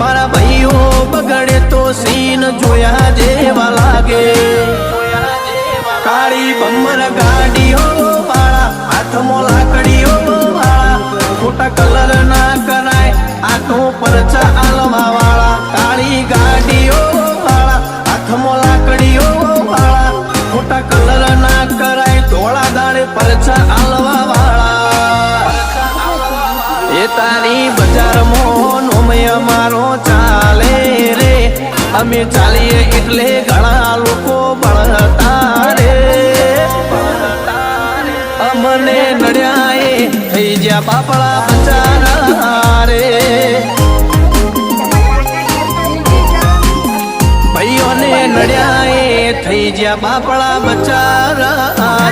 મારા ભાઈઓ બગડે તો સીન જોયા જેવા લાગે કાળી બમ્મર ગાડીઓ વાળા હાથમાં લાકડીઓ વાળા ખોટા કલર ના કરાય આટો પરચા આલવા વાળા કાળી ગાડીઓ વાળા હાથમાં લાકડીઓ વાળા ખોટા કલર ના કરાય ધોળા દાડે પરચા આલવા વાળા એ તારી બજારમાં નોમય મારો ચાલે રે અમે ચાલીએ એટલે ઘણા લોકો બળતા રે અમને નડ્યા એ થઈ જ્યાં બાપડા બચારા રે ભાઈઓને નડ્યા એ થઈ જ્યાં બાપડા બચારા